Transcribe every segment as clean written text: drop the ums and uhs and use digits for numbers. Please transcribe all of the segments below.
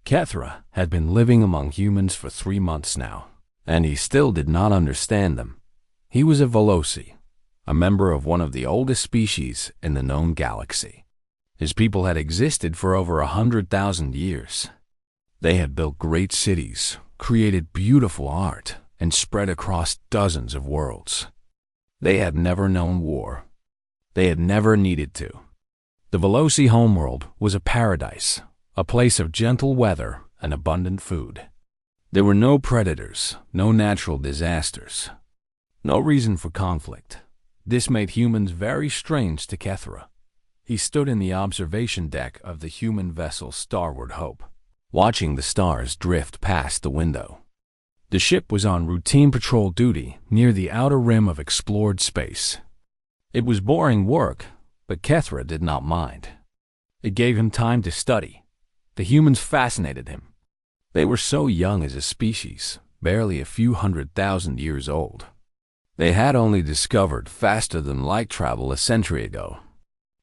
Kethra had been living among humans for 3 months now, and he still did not understand them. He was a Veloci, a member of one of the oldest species in the known galaxy. His people had existed for over 100,000 years. They had built great cities, created beautiful art, and spread across dozens of worlds. They had never known war. They had never needed to. The Veloci homeworld was a paradise, a place of gentle weather and abundant food. There were no predators, no natural disasters, no reason for conflict. This made humans very strange to Kethra. He stood in the observation deck of the human vessel Starward Hope, watching the stars drift past the window. The ship was on routine patrol duty near the outer rim of explored space. It was boring work, but Kethra did not mind. It gave him time to study. The humans fascinated him. They were so young as a species, barely a few 100,000 years old. They had only discovered faster-than-light travel a century ago.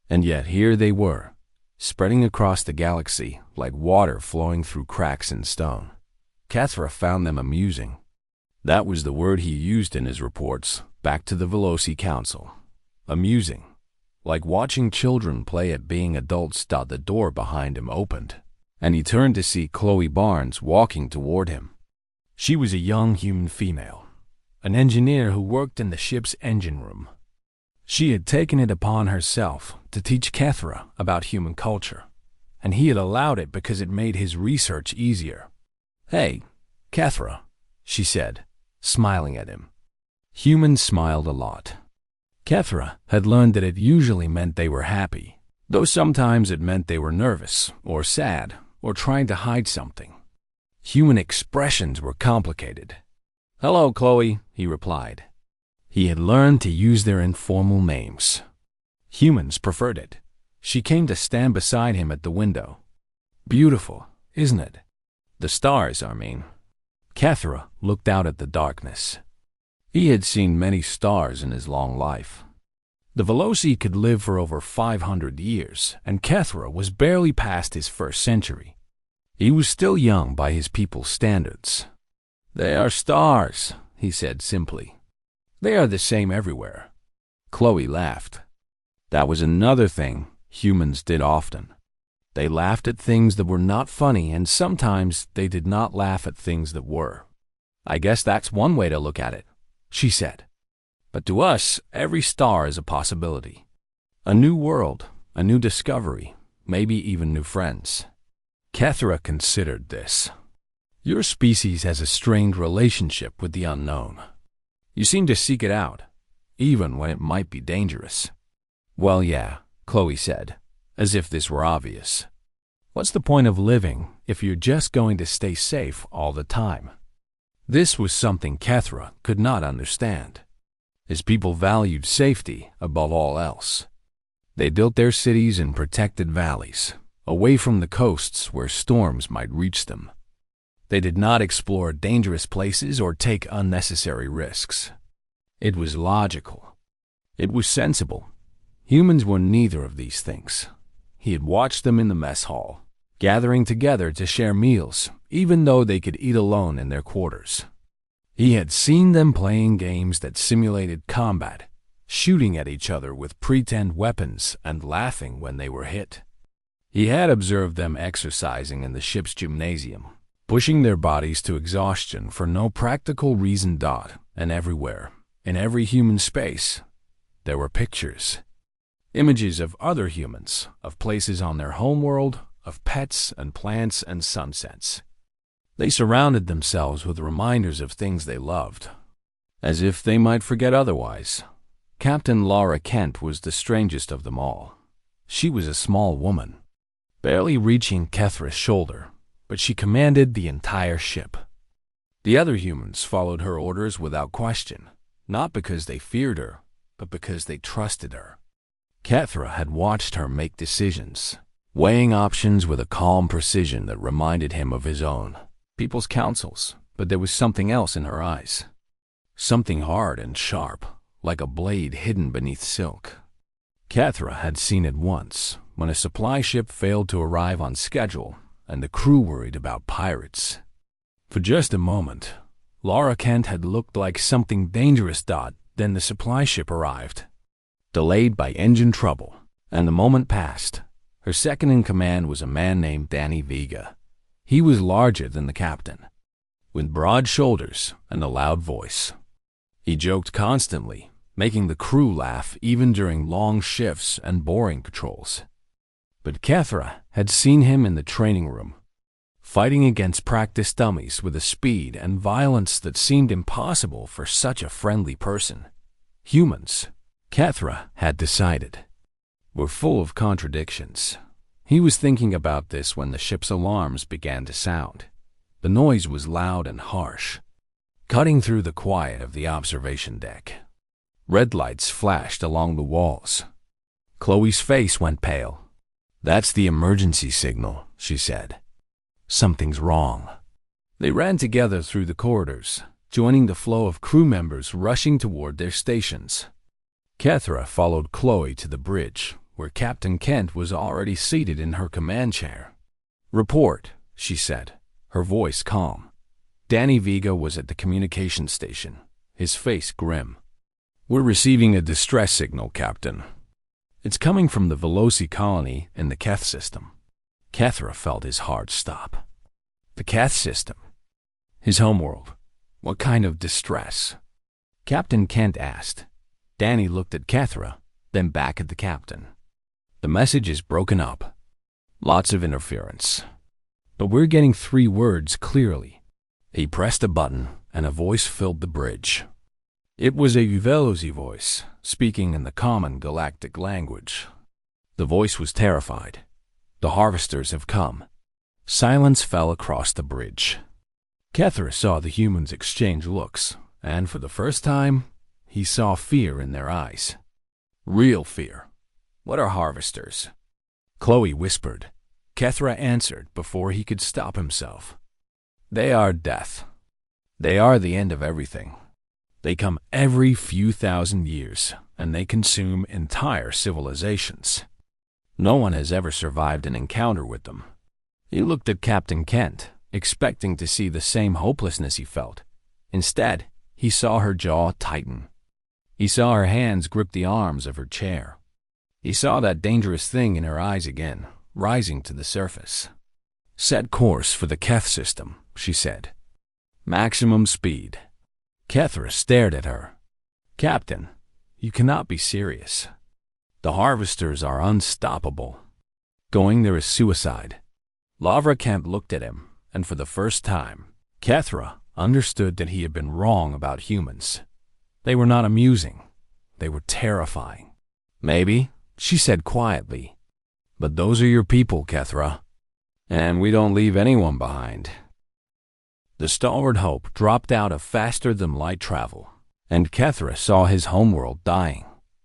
And yet here they were, spreading across the galaxy like water flowing through cracks in stone. Kethra found them amusing. That was the word he used in his reports back to the Veloci Council. Amusing. Like watching children play at being adults. The door behind him opened, and he turned to see Chloe Barnes walking toward him. She was a young human female, an engineer who worked in the ship's engine room. She had taken it upon herself to teach Kethra about human culture, and he had allowed it because it made his research easier. "Hey, Kethra," she said, smiling at him. Humans smiled a lot. Kethra had learned that it usually meant they were happy, though sometimes it meant they were nervous or sad or trying to hide something. Human expressions were complicated. "Hello, Chloe," he replied. He had learned to use their informal names. Humans preferred it. She came to stand beside him at the window. "Beautiful, isn't it? The stars, I mean." Kethra looked out at the darkness. He had seen many stars in his long life. The Veloci could live for over 500 years, and Kethra was barely past his first century. He was still young by his people's standards. "They are stars," he said simply. "They are the same everywhere." Chloe laughed. That was another thing humans did often. They laughed at things that were not funny, and sometimes they did not laugh at things that were. "I guess that's one way to look at it," she said. "But to us, every star is a possibility. A new world, a new discovery, maybe even new friends." Kethra considered this. "Your species has a strained relationship with the unknown. You seem to seek it out, even when it might be dangerous." "Well, yeah," Chloe said, as if this were obvious. "What's the point of living if you're just going to stay safe all the time?" This was something Kethra could not understand. His people valued safety above all else. They built their cities in protected valleys, away from the coasts where storms might reach them. They did not explore dangerous places or take unnecessary risks. It was logical. It was sensible. Humans were neither of these things. He had watched them in the mess hall, gathering together to share meals, even though they could eat alone in their quarters. He had seen them playing games that simulated combat, shooting at each other with pretend weapons and laughing when they were hit. He had observed them exercising in the ship's gymnasium, pushing their bodies to exhaustion for no practical reason. And everywhere, in every human space, there were pictures. Images of other humans, of places on their homeworld, of pets and plants and sunsets. They surrounded themselves with reminders of things they loved, as if they might forget otherwise. Captain Laura Kent was the strangest of them all. She was a small woman, barely reaching Kethra's shoulder, but she commanded the entire ship. The other humans followed her orders without question, not because they feared her, but because they trusted her. Kethra had watched her make decisions, weighing options with a calm precision that reminded him of his own people's counsels, but there was something else in her eyes. Something hard and sharp, like a blade hidden beneath silk. Kethra had seen it once, when a supply ship failed to arrive on schedule, and the crew worried about pirates. For just a moment, Laura Kent had looked like something dangerous. Then the supply ship arrived, delayed by engine trouble, and the moment passed. Her second-in-command was a man named Danny Vega. He was larger than the captain, with broad shoulders and a loud voice. He joked constantly, making the crew laugh even during long shifts and boring patrols. But Kethra had seen him in the training room, fighting against practice dummies with a speed and violence that seemed impossible for such a friendly person. Humans, Kethra had decided, were full of contradictions. He was thinking about this when the ship's alarms began to sound. The noise was loud and harsh, cutting through the quiet of the observation deck. Red lights flashed along the walls. Chloe's face went pale. "That's the emergency signal," she said. "Something's wrong." They ran together through the corridors, joining the flow of crew members rushing toward their stations. Kethra followed Chloe to the bridge, where Captain Kent was already seated in her command chair. "Report," she said, her voice calm. Danny Vega was at the communication station, his face grim. "We're receiving a distress signal, Captain. It's coming from the Veloci colony in the Keth system." Kethra felt his heart stop. The Keth system? His homeworld. What kind of distress? Captain Kent asked. Danny looked at Kethra, then back at the captain. "The message is broken up. Lots of interference. But we're getting 3 words clearly." He pressed a button, and a voice filled the bridge. It was a Veloci voice, speaking in the common galactic language. The voice was terrified. "The harvesters have come." Silence fell across the bridge. Kethra saw the humans exchange looks, and for the first time, he saw fear in their eyes. Real fear. "What are harvesters?" Chloe whispered. Kethra answered before he could stop himself. "They are death. They are the end of everything. They come every few thousand years, and they consume entire civilizations. No one has ever survived an encounter with them." He looked at Captain Kent, expecting to see the same hopelessness he felt. Instead, he saw her jaw tighten. He saw her hands grip the arms of her chair. He saw that dangerous thing in her eyes again, rising to the surface. "Set course for the Keth system," she said. "Maximum speed." Kethra stared at her. "Captain, you cannot be serious. The harvesters are unstoppable. Going there is suicide." Laura Kent looked at him, and for the first time, Kethra understood that he had been wrong about humans. They were not amusing. They were terrifying. "Maybe," she said quietly. "But those are your people, Kethra. And we don't leave anyone behind." The Stalwart Hope dropped out of faster-than-light travel, and Kethra saw his homeworld dying.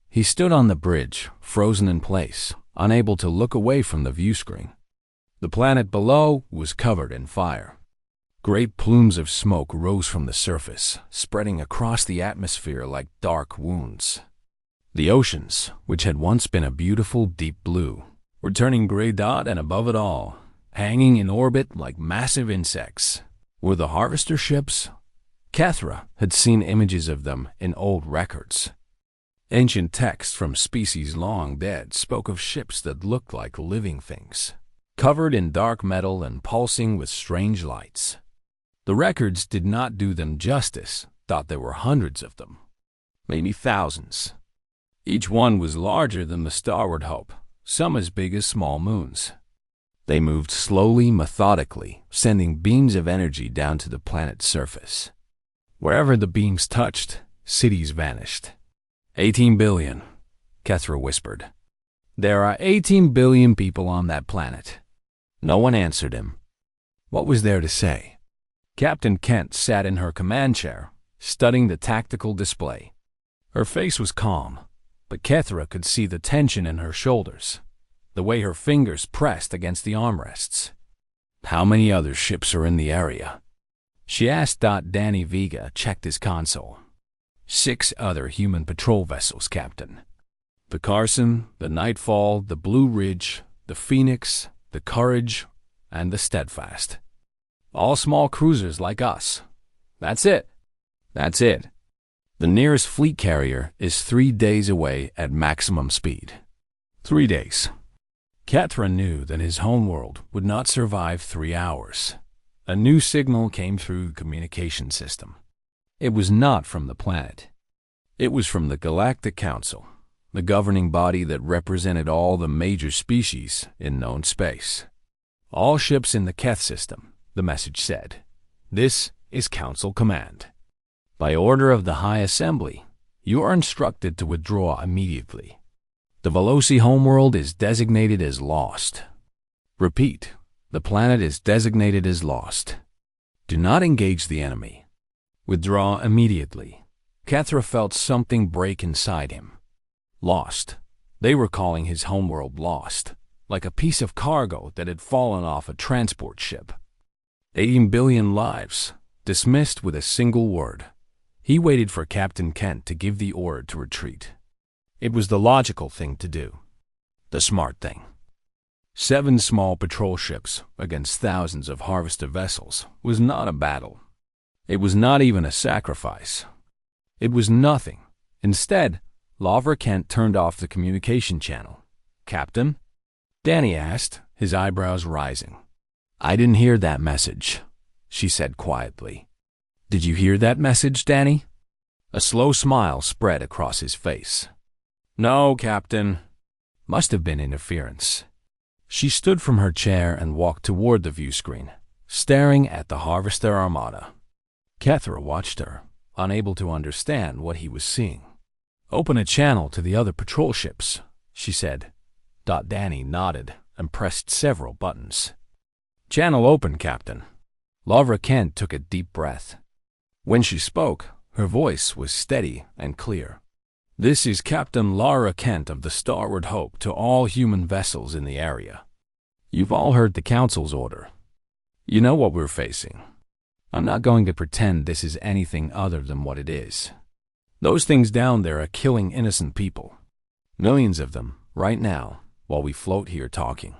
He stood on the bridge, frozen in place, unable to look away from the view screen. The planet below was covered in fire. Great plumes of smoke rose from the surface, spreading across the atmosphere like dark wounds. The oceans, which had once been a beautiful deep blue, were turning gray, and above it all, hanging in orbit like massive insects, were the harvester ships. Kethra had seen images of them in old records. Ancient texts from species long dead spoke of ships that looked like living things, covered in dark metal and pulsing with strange lights. The records did not do them justice. There were hundreds of them, maybe thousands. Each one was larger than the Starboard Hope, some as big as small moons. They moved slowly, methodically, sending beams of energy down to the planet's surface. Wherever the beams touched, cities vanished. 18 billion, Kethra whispered. "There are 18 billion people on that planet." No one answered him. What was there to say? Captain Kent sat in her command chair, studying the tactical display. Her face was calm, but Kethra could see the tension in her shoulders, the way her fingers pressed against the armrests. "How many other ships are in the area?" she asked. Danny Vega checked his console. 6 other human patrol vessels, Captain. The Carson, the Nightfall, the Blue Ridge, the Phoenix, the Courage, and the Steadfast. All small cruisers like us. That's it. That's it. The nearest fleet carrier is 3 days away at maximum speed. 3 days. Kethra knew that his homeworld would not survive 3 hours. A new signal came through the communication system. It was not from the planet. It was from the Galactic Council, the governing body that represented all the major species in known space. All ships in the Keth system, the message said. This is Council Command. By order of the High Assembly, you are instructed to withdraw immediately. The Veloci homeworld is designated as lost. Repeat, the planet is designated as lost. Do not engage the enemy. Withdraw immediately. Kethra felt something break inside him. Lost. They were calling his homeworld lost, like a piece of cargo that had fallen off a transport ship. 18 billion lives, dismissed with a single word. He waited for Captain Kent to give the order to retreat. It was the logical thing to do. The smart thing. 7 small patrol ships against thousands of harvester vessels was not a battle. It was not even a sacrifice. It was nothing. Instead, Lavra Kent turned off the communication channel. "Captain?" Danny asked, his eyebrows rising. "I didn't hear that message," she said quietly. "Did you hear that message, Danny?" A slow smile spread across his face. "No, Captain." Must have been interference. She stood from her chair and walked toward the view screen, staring at the Harvester Armada. Kethra watched her, unable to understand what he was seeing. "Open a channel to the other patrol ships," she said. Danny nodded and pressed several buttons. "Channel open, Captain." Lavra Kent took a deep breath. When she spoke, her voice was steady and clear. "This is Captain Lara Kent of the Starward Hope to all human vessels in the area. You've all heard the Council's order. You know what we're facing. I'm not going to pretend this is anything other than what it is. Those things down there are killing innocent people. Millions of them, right now, while we float here talking."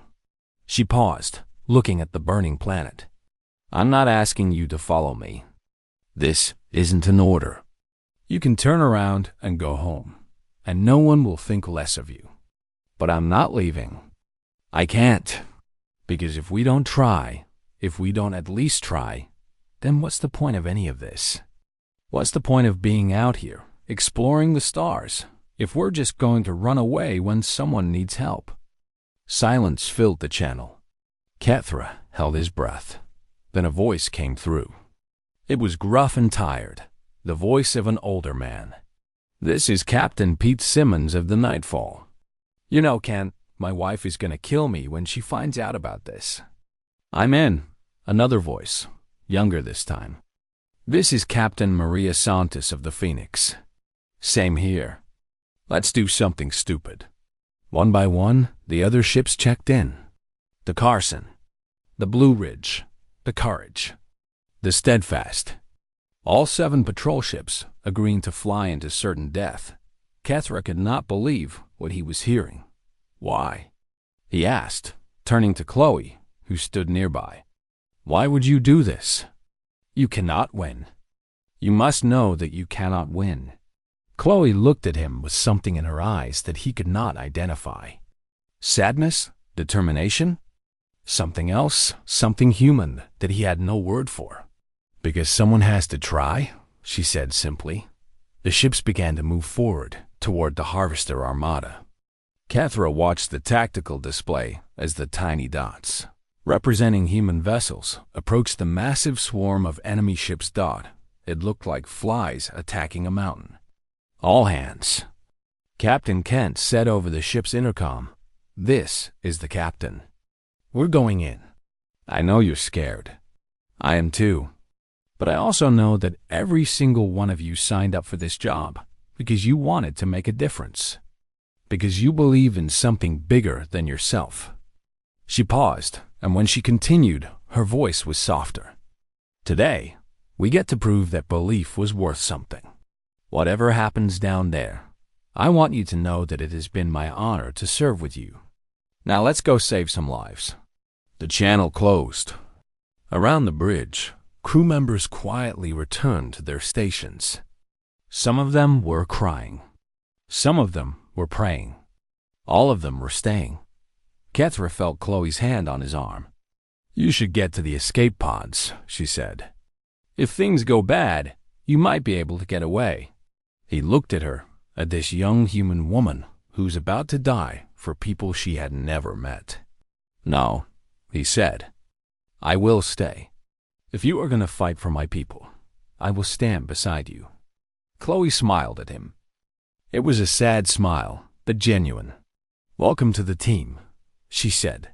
She paused, looking at the burning planet. "I'm not asking you to follow me. This isn't an order. You can turn around and go home, and no one will think less of you. But I'm not leaving. I can't. Because if we don't try, if we don't at least try, then what's the point of any of this? What's the point of being out here, exploring the stars, if we're just going to run away when someone needs help?" Silence filled the channel. Kethra held his breath. Then a voice came through. It was gruff and tired, the voice of an older man. "This is Captain Pete Simmons of the Nightfall. You know, Kent, my wife is going to kill me when she finds out about this." "I'm in." Another voice, younger this time. "This is Captain Maria Santos of the Phoenix." "Same here. Let's do something stupid." One by one, the other ships checked in. The Carson, the Blue Ridge, the Courage, the Steadfast. All 7 patrol ships agreeing to fly into certain death. Kethra could not believe what he was hearing. "Why?" he asked, turning to Chloe, who stood nearby. "Why would you do this? You cannot win. You must know that you cannot win." Chloe looked at him with something in her eyes that he could not identify. Sadness? Determination? Something else? Something human that he had no word for. "Because someone has to try," she said simply. The ships began to move forward toward the Harvester Armada. Kethra watched the tactical display as the tiny dots, representing human vessels, approached the massive swarm of enemy ships. It looked like flies attacking a mountain. "All hands." Captain Kent said over the ship's intercom, "This is the captain. We're going in. I know you're scared. I am too. But I also know that every single one of you signed up for this job because you wanted to make a difference. Because you believe in something bigger than yourself." She paused, and when she continued, her voice was softer. "Today, we get to prove that belief was worth something. Whatever happens down there, I want you to know that it has been my honor to serve with you. Now let's go save some lives." The channel closed. Around the bridge, crew members quietly returned to their stations. Some of them were crying. Some of them were praying. All of them were staying. Kethra felt Chloe's hand on his arm. "You should get to the escape pods," she said. "If things go bad, you might be able to get away." He looked at her, at this young human woman who's about to die for people she had never met. "No," he said. "I will stay. If you are going to fight for my people, I will stand beside you." Chloe smiled at him. It was a sad smile, but genuine. "Welcome to the team," she said.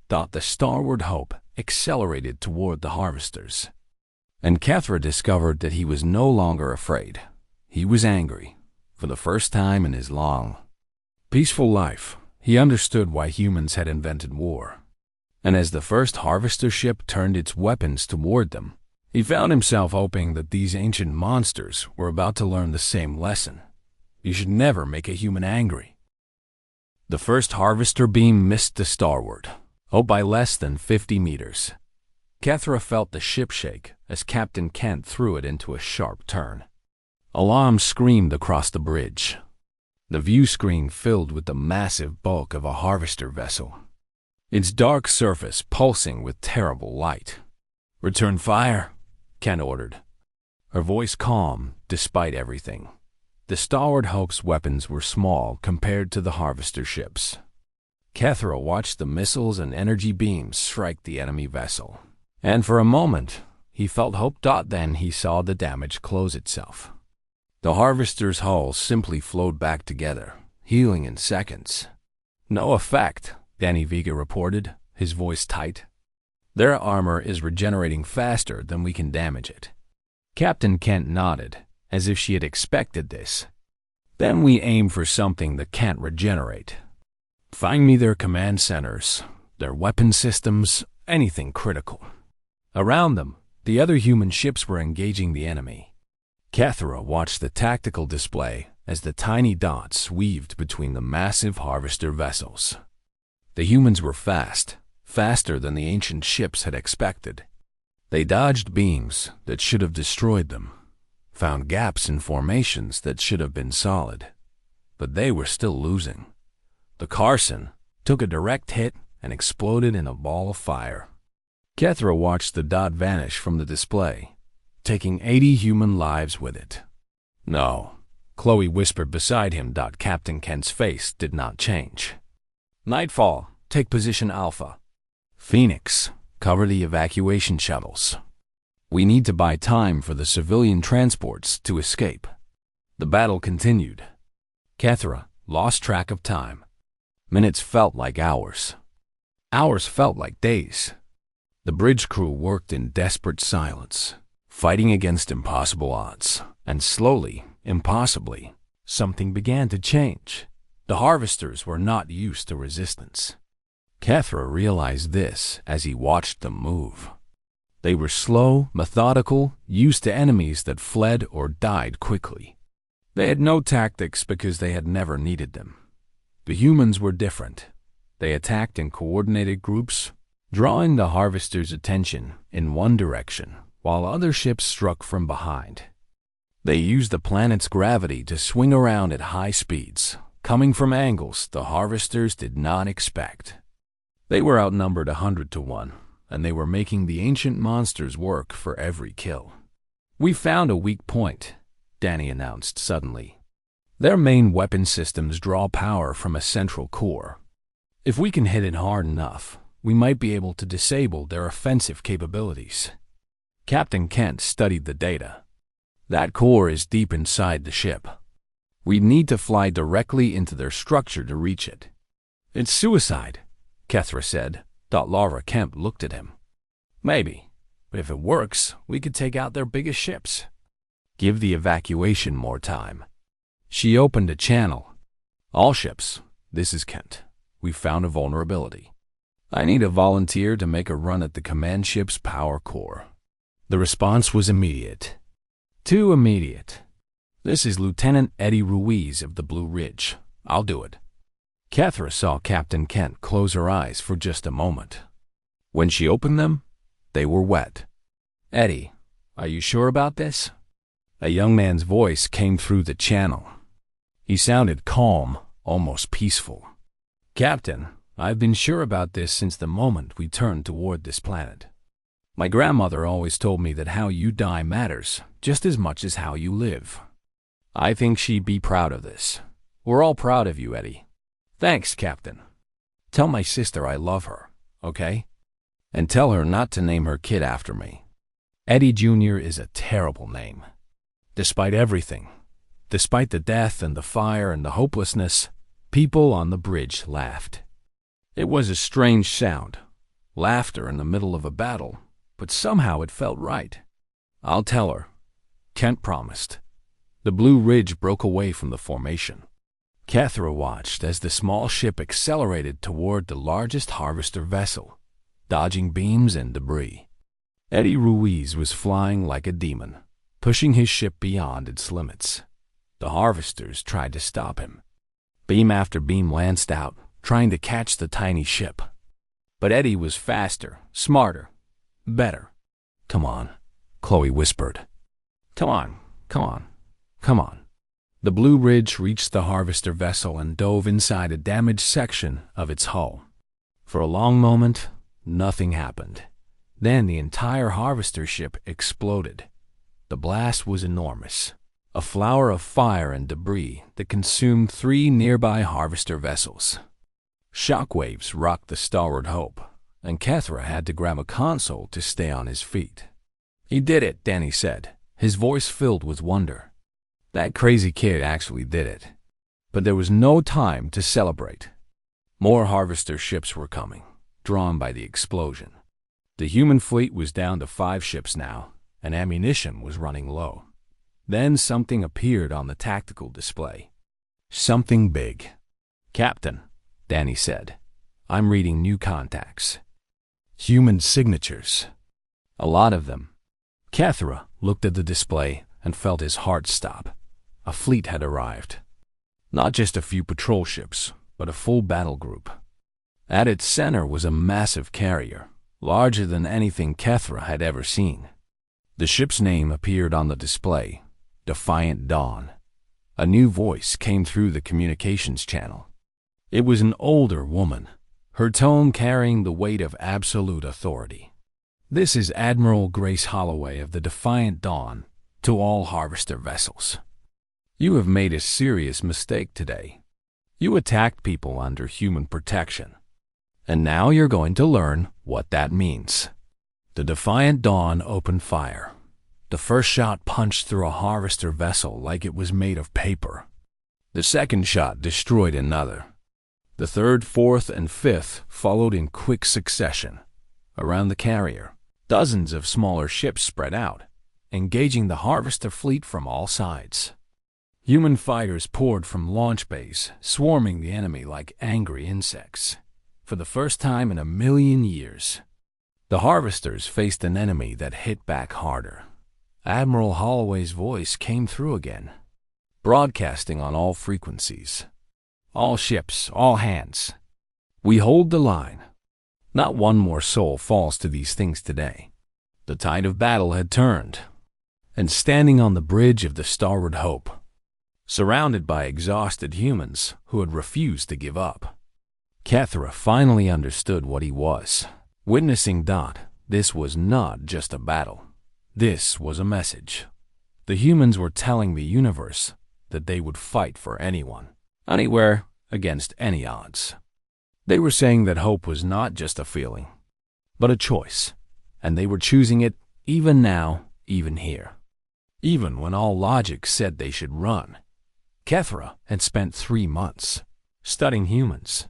The starward hope accelerated toward the harvesters. And Kethra discovered that he was no longer afraid. He was angry, for the first time in his long, peaceful life. He understood why humans had invented war. And as the first harvester ship turned its weapons toward them, he found himself hoping that these ancient monsters were about to learn the same lesson. You should never make a human angry. The first harvester beam missed the starward, by less than 50 meters. Kethra felt the ship shake as Captain Kent threw it into a sharp turn. Alarms screamed across the bridge. The view screen filled with the massive bulk of a harvester vessel, its dark surface pulsing with terrible light. "Return fire," Kent ordered, her voice calm despite everything. The starward hope's weapons were small compared to the harvester ships. Kethra watched the missiles and energy beams strike the enemy vessel, and for a moment he felt hope. Then he saw the damage close itself. The harvester's hull simply flowed back together, healing in seconds. "No effect," Danny Vega reported, his voice tight. "Their armor is regenerating faster than we can damage it." Captain Kent nodded, as if she had expected this. "Then we aim for something that can't regenerate. Find me their command centers, their weapon systems, anything critical." Around them, the other human ships were engaging the enemy. Kethra watched the tactical display as the tiny dots weaved between the massive harvester vessels. The humans were fast, faster than the ancient ships had expected. They dodged beams that should have destroyed them, found gaps in formations that should have been solid. But they were still losing. The Carson took a direct hit and exploded in a ball of fire. Kethra watched the dot vanish from the display, taking 80 human lives with it. "No," Chloe whispered beside him. Captain Kent's face did not change. "Nightfall, take position Alpha. Phoenix, cover the evacuation shuttles. We need to buy time for the civilian transports to escape." The battle continued. Kethra lost track of time. Minutes felt like hours. Hours felt like days. The bridge crew worked in desperate silence, fighting against impossible odds. And slowly, impossibly, something began to change. The harvesters were not used to resistance. Kethra realized this as he watched them move. They were slow, methodical, used to enemies that fled or died quickly. They had no tactics because they had never needed them. The humans were different. They attacked in coordinated groups, drawing the harvesters' attention in one direction, while other ships struck from behind. They used the planet's gravity to swing around at high speeds, coming from angles the harvesters did not expect. They were outnumbered 100 to 1, and they were making the ancient monsters work for every kill. "We found a weak point," Danny announced suddenly. "Their main weapon systems draw power from a central core. If we can hit it hard enough, we might be able to disable their offensive capabilities." Captain Kent studied the data. "That core is deep inside the ship. We need to fly directly into their structure to reach it." "It's suicide," Kethra said. Laura Kemp looked at him. "Maybe, but if it works, we could take out their biggest ships." "Give the evacuation more time." She opened a channel. "All ships, this is Kent. We found a vulnerability. I need a volunteer to make a run at the command ship's power core." The response was immediate. Too immediate. "This is Lieutenant Eddie Ruiz of the Blue Ridge. I'll do it." Kethra saw Captain Kent close her eyes for just a moment. When she opened them, they were wet. "Eddie, are you sure about this?" A young man's voice came through the channel. He sounded calm, almost peaceful. "Captain, I've been sure about this since the moment we turned toward this planet. My grandmother always told me that how you die matters just as much as how you live. I think she'd be proud of this. We're all proud of you, Eddie." "Thanks, Captain. Tell my sister I love her, okay? And tell her not to name her kid after me. Eddie Jr. is a terrible name. Despite everything, despite the death and the fire and the hopelessness, people on the bridge laughed. It was a strange sound, laughter in the middle of a battle, but somehow it felt right. "I'll tell her," Kent promised. The Blue Ridge broke away from the formation. Cathra watched as the small ship accelerated toward the largest harvester vessel, dodging beams and debris. Eddie Ruiz was flying like a demon, pushing his ship beyond its limits. The harvesters tried to stop him. Beam after beam lanced out, trying to catch the tiny ship. But Eddie was faster, smarter, better. "Come on," Chloe whispered. Come on. The Blue Ridge reached the harvester vessel and dove inside a damaged section of its hull. For a long moment, nothing happened. Then the entire harvester ship exploded. The blast was enormous, a flower of fire and debris that consumed 3 nearby harvester vessels. Shockwaves rocked the Starboard Hope, and Cathra had to grab a console to stay on his feet. "He did it," Danny said, his voice filled with wonder. "That crazy kid actually did it." But there was no time to celebrate. More harvester ships were coming, drawn by the explosion. The human fleet was down to 5 ships now, and ammunition was running low. Then something appeared on the tactical display. Something big. "Captain," Danny said, "I'm reading new contacts. Human signatures. A lot of them." Cathra looked at the display and felt his heart stop. A fleet had arrived. Not just a few patrol ships, but a full battle group. At its center was a massive carrier, larger than anything Cathra had ever seen. The ship's name appeared on the display, Defiant Dawn. A new voice came through the communications channel. It was an older woman, her tone carrying the weight of absolute authority. "This is Admiral Grace Holloway of the Defiant Dawn to all harvester vessels. You have made a serious mistake today. You attacked people under human protection. And now you're going to learn what that means." The Defiant Dawn opened fire. The first shot punched through a harvester vessel like it was made of paper. The second shot destroyed another. The third, fourth, and fifth followed in quick succession. Around the carrier, dozens of smaller ships spread out, engaging the harvester fleet from all sides. Human fighters poured from launch bays, swarming the enemy like angry insects. For the first time in a million years, the harvesters faced an enemy that hit back harder. Admiral Holloway's voice came through again, broadcasting on all frequencies. "All ships, all hands. We hold the line. Not one more soul falls to these things today." The tide of battle had turned, and standing on the bridge of the Starboard Hope, surrounded by exhausted humans who had refused to give up, Cathra finally understood what he was. Witnessing this was not just a battle. This was a message. The humans were telling the universe that they would fight for anyone, anywhere, against any odds. They were saying that hope was not just a feeling, but a choice, and they were choosing it even now, even here. Even when all logic said they should run. Cathra had spent 3 months studying humans.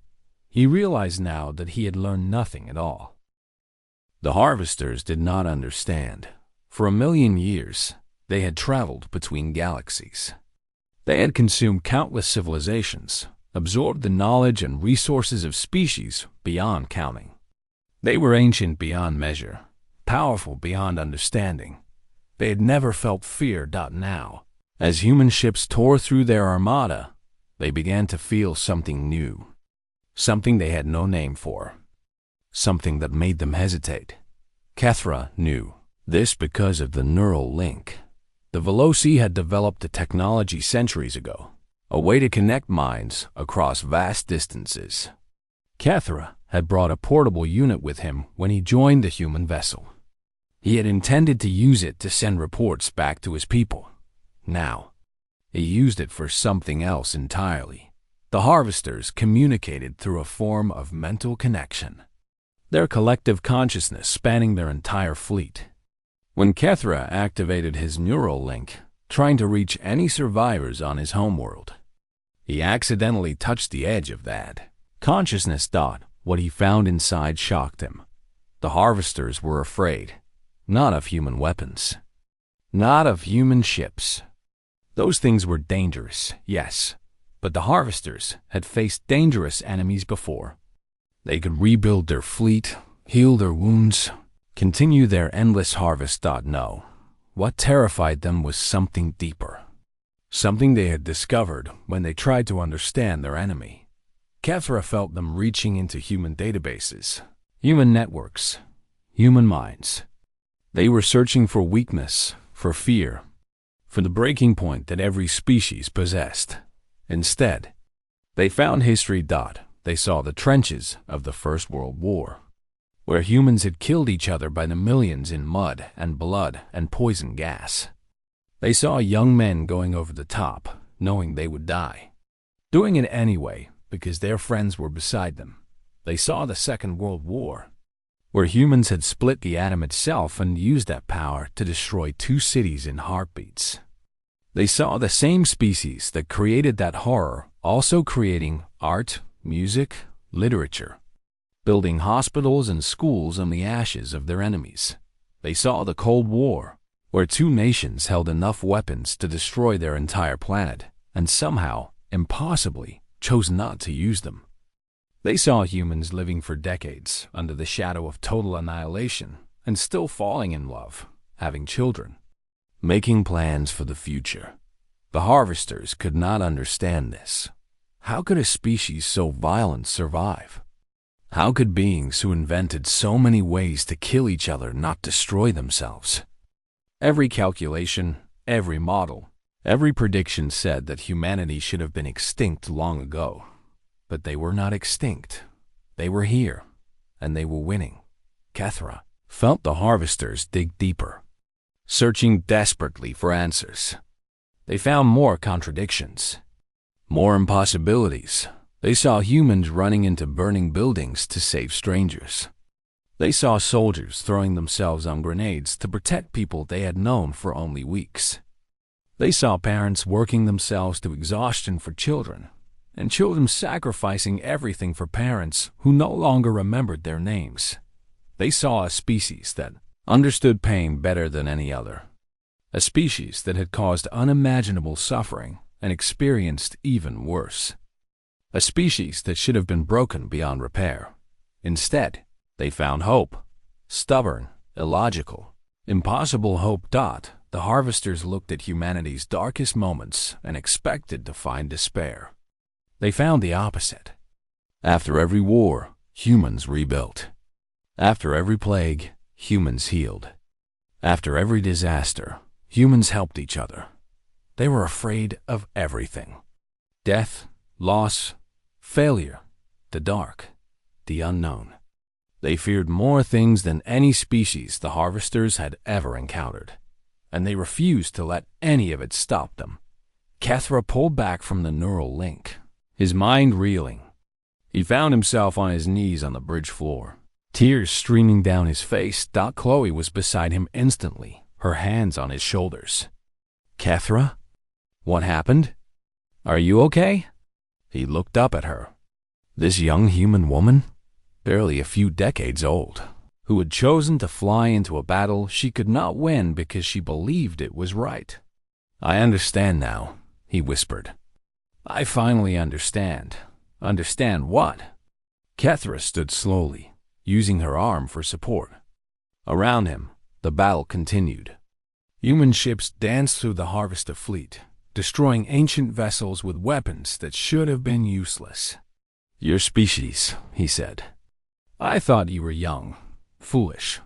He realized now that he had learned nothing at all. The harvesters did not understand. For 1,000,000 years, they had traveled between galaxies. They had consumed countless civilizations, absorbed the knowledge and resources of species beyond counting. They were ancient beyond measure, powerful beyond understanding. They had never felt fear. Now, as human ships tore through their armada, they began to feel something new, something they had no name for. something that made them hesitate. HFY knew this because of the neural link. The Veloci had developed a technology centuries ago, a way to connect minds across vast distances. HFY had brought a portable unit with him when he joined the human vessel. He had intended to use it to send reports back to his people. Now, he used it for something else entirely. The harvesters communicated through a form of mental connection, their collective consciousness spanning their entire fleet. When HFY activated his neural link, trying to reach any survivors on his homeworld, he accidentally touched the edge of that consciousness. What he found inside shocked him. The harvesters were afraid, not of human weapons, not of human ships. Those things were dangerous, yes, but the harvesters had faced dangerous enemies before. They could rebuild their fleet, heal their wounds, continue their endless harvest. No, what terrified them was something deeper, something they had discovered when they tried to understand their enemy. HFY felt them reaching into human databases, human networks, human minds. They were searching for weakness, for fear, for the breaking point that every species possessed. Instead, they found history. They saw the trenches of the First World War, where humans had killed each other by the millions in mud and blood and poison gas. They saw young men going over the top, knowing they would die, doing it anyway because their friends were beside them. They saw the Second World War, where humans had split the atom itself and used that power to destroy 2 cities in heartbeats. They saw the same species that created that horror also creating art, music, literature, building hospitals and schools on the ashes of their enemies. They saw the Cold War, where 2 nations held enough weapons to destroy their entire planet, and somehow, impossibly, chose not to use them. They saw humans living for decades under the shadow of total annihilation and still falling in love, having children, making plans for the future. The harvesters could not understand this. How could a species so violent survive? How could beings who invented so many ways to kill each other not destroy themselves? Every calculation, every model, every prediction said that humanity should have been extinct long ago. But they were not extinct. They were here, and they were winning. HFY felt the harvesters dig deeper, searching desperately for answers. They found more contradictions, more impossibilities. They saw humans running into burning buildings to save strangers. They saw soldiers throwing themselves on grenades to protect people they had known for only weeks. They saw parents working themselves to exhaustion for children, and children sacrificing everything for parents who no longer remembered their names. They saw a species that understood pain better than any other, a species that had caused unimaginable suffering and experienced even worse, a species that should have been broken beyond repair. Instead, they found hope, stubborn, illogical, impossible hope. The harvesters looked at humanity's darkest moments and expected to find despair. They found the opposite. After every war, humans rebuilt. After every plague, humans healed. After every disaster, humans helped each other. They were afraid of everything: death, loss, failure, the dark, the unknown. They feared more things than any species the harvesters had ever encountered, and they refused to let any of it stop them. HFY pulled back from the neural link, his mind reeling. He found himself on his knees on the bridge floor, tears streaming down his face. Chloe was beside him instantly, her hands on his shoulders. HFY? What happened? Are you okay? He looked up at her. This young human woman, barely a few decades old, who had chosen to fly into a battle she could not win because she believed it was right. I understand now, he whispered. I finally understand. Understand what? HFY stood slowly, using her arm for support. Around him, the battle continued. Human ships danced through the harvester fleet, destroying ancient vessels with weapons that should have been useless. Your species, he said. I thought you were young, foolish.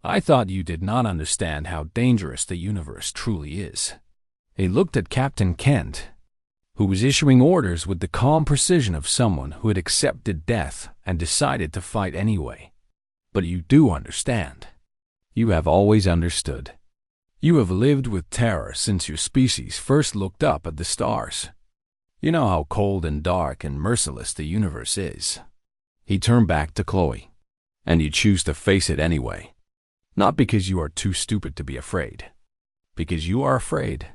I thought you did not understand how dangerous the universe truly is. He looked at Captain Kent, who was issuing orders with the calm precision of someone who had accepted death and decided to fight anyway. But you do understand. You have always understood. You have lived with terror since your species first looked up at the stars. You know how cold and dark and merciless the universe is. He turned back to Chloe. And you choose to face it anyway. Not because you are too stupid to be afraid. Because you are afraid,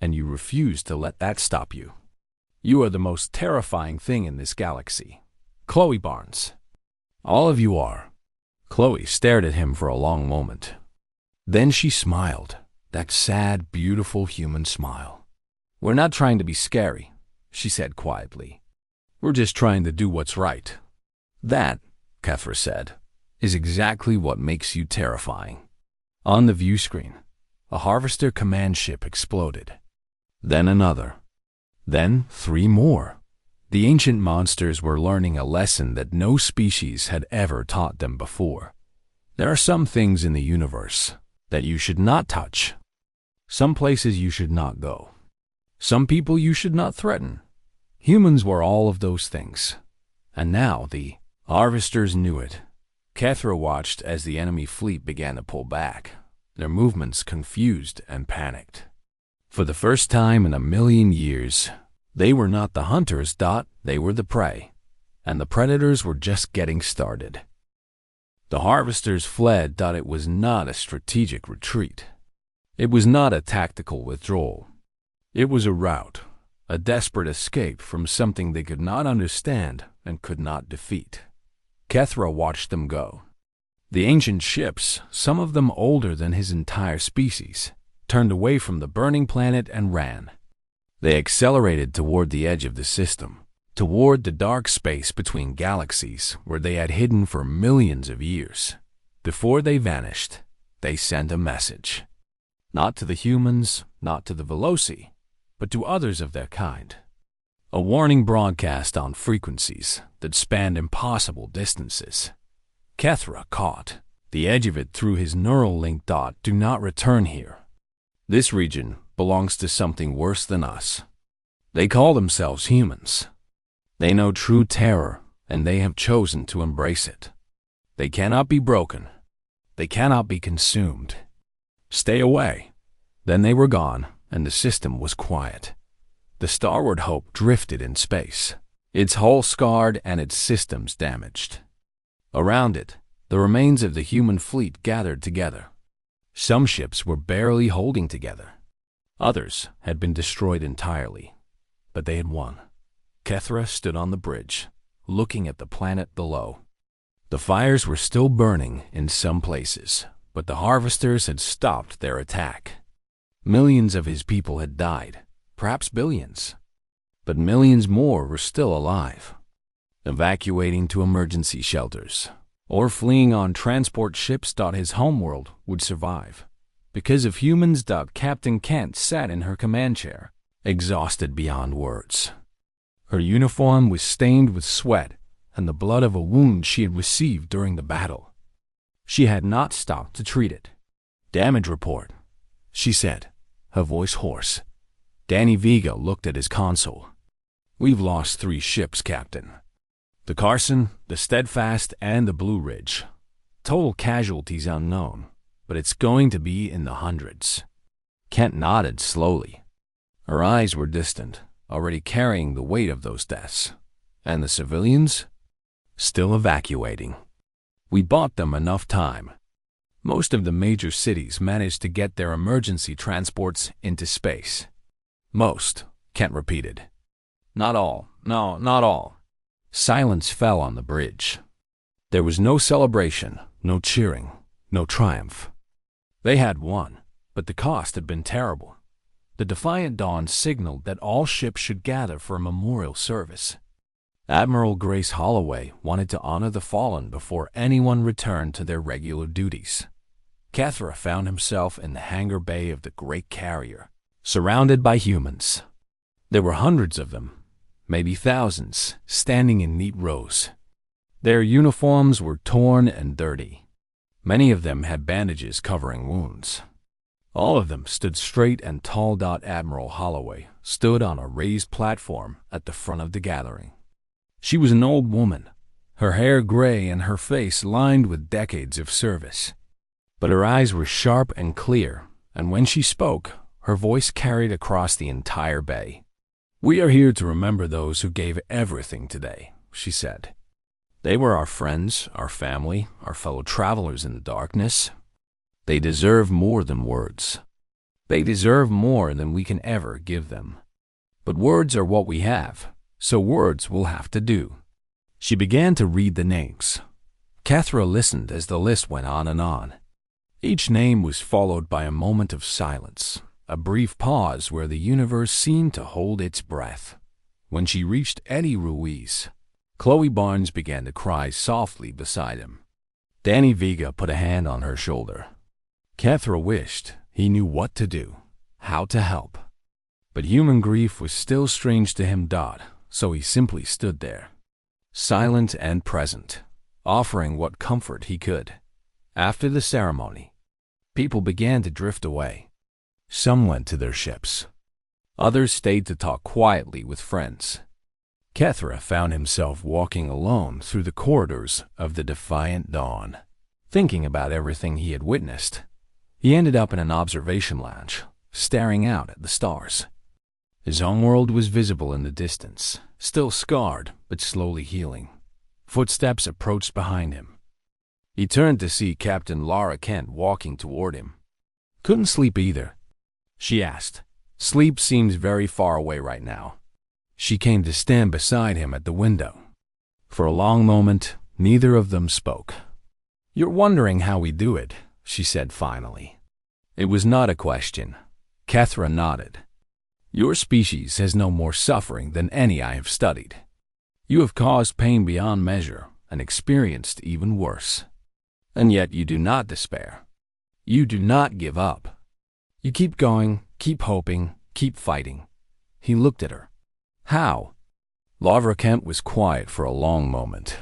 and you refuse to let that stop you. You are the most terrifying thing in this galaxy. Chloe Barnes. All of you are. Chloe stared at him for a long moment. Then she smiled, that sad, beautiful human smile. We're not trying to be scary, she said quietly. We're just trying to do what's right. That, Kethra said, is exactly what makes you terrifying. On the view screen, a Harvester command ship exploded. Then another. Then 3 more. The ancient monsters were learning a lesson that no species had ever taught them before. There are some things in the universe that you should not touch. Some places you should not go. Some people you should not threaten. Humans were all of those things. And now the Harvesters knew it. Kethra watched as the enemy fleet began to pull back, their movements confused and panicked. For the first time in 1,000,000 years, they were not the hunters. They were the prey, and the predators were just getting started. The Harvesters fled. It was not a strategic retreat. It was not a tactical withdrawal. It was a rout, a desperate escape from something they could not understand and could not defeat. Kethra watched them go. The ancient ships, some of them older than his entire species, turned away from the burning planet and ran. They accelerated toward the edge of the system, toward the dark space between galaxies where they had hidden for millions of years. Before they vanished, they sent a message. Not to the humans, not to the Veloci, but to others of their kind. A warning broadcast on frequencies that spanned impossible distances. Kethra caught the edge of it through his neural link. Do not return here. This region belongs to something worse than us. They call themselves humans. They know true terror, and they have chosen to embrace it. They cannot be broken. They cannot be consumed. Stay away. Then they were gone, and the system was quiet. The Starward Hope drifted in space, its hull scarred and its systems damaged. Around it, the remains of the human fleet gathered together. Some ships were barely holding together. Others had been destroyed entirely, but they had won. Kethra stood on the bridge, looking at the planet below. The fires were still burning in some places, but the Harvesters had stopped their attack. Millions of his people had died. Perhaps billions, but millions more were still alive, evacuating to emergency shelters, or fleeing on transport ships. His homeworld would survive. Because of humans. Captain Kent sat in her command chair, exhausted beyond words. Her uniform was stained with sweat and the blood of a wound she had received during the battle. She had not stopped to treat it. "Damage report," she said, her voice hoarse. Danny Vega looked at his console. "We've lost 3 ships, Captain. The Carson, the Steadfast, and the Blue Ridge. Total casualties unknown, but it's going to be in the hundreds." Kent nodded slowly. Her eyes were distant, already carrying the weight of those deaths. And the civilians? Still evacuating. "We bought them enough time. Most of the major cities managed to get their emergency transports into space." "Most," Kent repeated. "Not all. No, not all." Silence fell on the bridge. There was no celebration, no cheering, no triumph. They had won, but the cost had been terrible. The Defiant Dawn signaled that all ships should gather for a memorial service. Admiral Grace Holloway wanted to honor the fallen before anyone returned to their regular duties. Kethra found himself in the hangar bay of the great carrier, surrounded by humans. There were hundreds of them, maybe thousands, standing in neat rows. Their uniforms were torn and dirty. Many of them had bandages covering wounds. All of them stood straight and tall. Admiral Holloway stood on a raised platform at the front of the gathering. She was an old woman, her hair gray and her face lined with decades of service. But her eyes were sharp and clear, and when she spoke, her voice carried across the entire bay. "We are here to remember those who gave everything today," she said. "They were our friends, our family, our fellow travelers in the darkness. They deserve more than words. They deserve more than we can ever give them. But words are what we have, so words will have to do." She began to read the names. Kethra listened as the list went on and on. Each name was followed by a moment of silence, a brief pause where the universe seemed to hold its breath. When she reached Eddie Ruiz, Chloe Barnes began to cry softly beside him. Danny Vega put a hand on her shoulder. Kethra wished he knew what to do, how to help. But human grief was still strange to him. So he simply stood there, silent and present, offering what comfort he could. After the ceremony, people began to drift away. Some went to their ships. Others stayed to talk quietly with friends. Kethra found himself walking alone through the corridors of the defiant dawn, thinking about everything he had witnessed. He ended up in an observation lounge, staring out at the stars. His homeworld was visible in the distance, still scarred but slowly healing. Footsteps approached behind him. He turned to see Captain Laura Kent walking toward him. "Couldn't sleep either?" she asked. "Sleep seems very far away right now." She came to stand beside him at the window. For a long moment, neither of them spoke. "You're wondering how we do it," she said finally. It was not a question. Kethra nodded. "Your species has no more suffering than any I have studied. You have caused pain beyond measure and experienced even worse. And yet you do not despair. You do not give up. You keep going, keep hoping, keep fighting." He looked at her. "How?" Laura Kent was quiet for a long moment.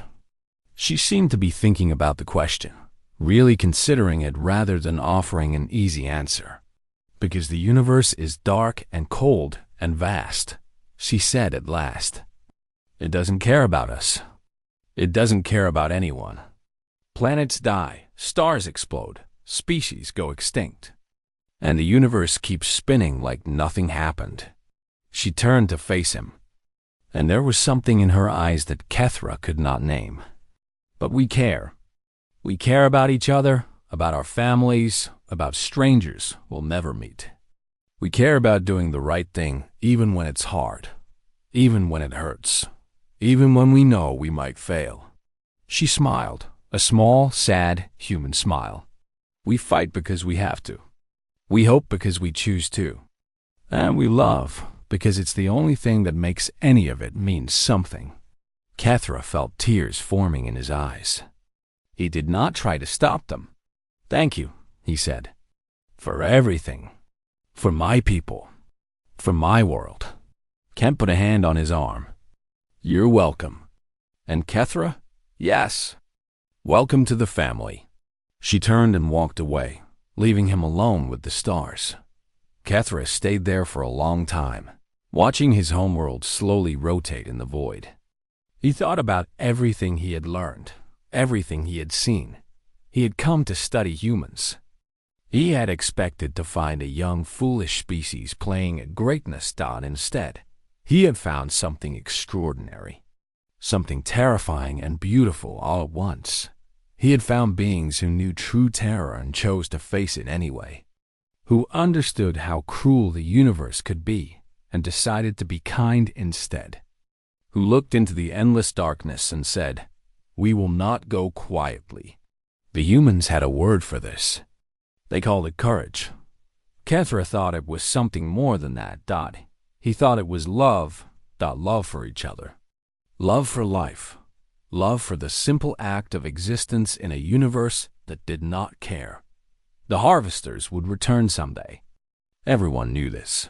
She seemed to be thinking about the question, really considering it rather than offering an easy answer. "Because the universe is dark and cold and vast," she said at last. "It doesn't care about us. It doesn't care about anyone. Planets die, stars explode, species go extinct. And the universe keeps spinning like nothing happened." She turned to face him, and there was something in her eyes that Kethra could not name. "But we care. We care about each other, about our families, about strangers we'll never meet. We care about doing the right thing even when it's hard, even when it hurts, even when we know we might fail." She smiled, a small, sad, human smile. "We fight because we have to. We hope because we choose to. And we love because it's the only thing that makes any of it mean something." Kethra felt tears forming in his eyes. He did not try to stop them. "Thank you," he said, "for everything. For my people. For my world." Kent put a hand on his arm. "You're welcome." "And Kethra?" "Yes. Welcome to the family." She turned and walked away, leaving him alone with the stars. Kethra stayed there for a long time, watching his homeworld slowly rotate in the void. He thought about everything he had learned, everything he had seen. He had come to study humans. He had expected to find a young, foolish species playing at greatness. Instead, he had found something extraordinary, something terrifying and beautiful all at once. He had found beings who knew true terror and chose to face it anyway, who understood how cruel the universe could be and decided to be kind instead, who looked into the endless darkness and said, "We will not go quietly." The humans had a word for this. They called it courage. Kethra thought it was something more than that. He thought it was love. Love for each other. Love for life. Love for the simple act of existence in a universe that did not care. The harvesters would return someday. Everyone knew this.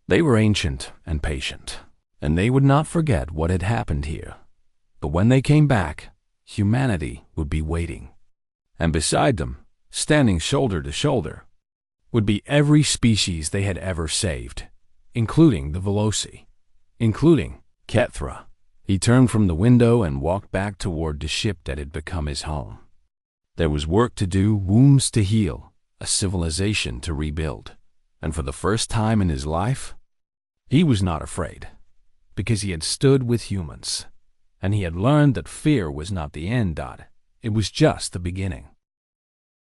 They were ancient and patient, and they would not forget what had happened here. But when they came back, humanity would be waiting. And beside them, standing shoulder to shoulder, would be every species they had ever saved, including the Veloci, including Kethra. He turned from the window and walked back toward the ship that had become his home. There was work to do, wounds to heal, a civilization to rebuild. And for the first time in his life, he was not afraid, because he had stood with humans, and he had learned that fear was not the end, it was just the beginning.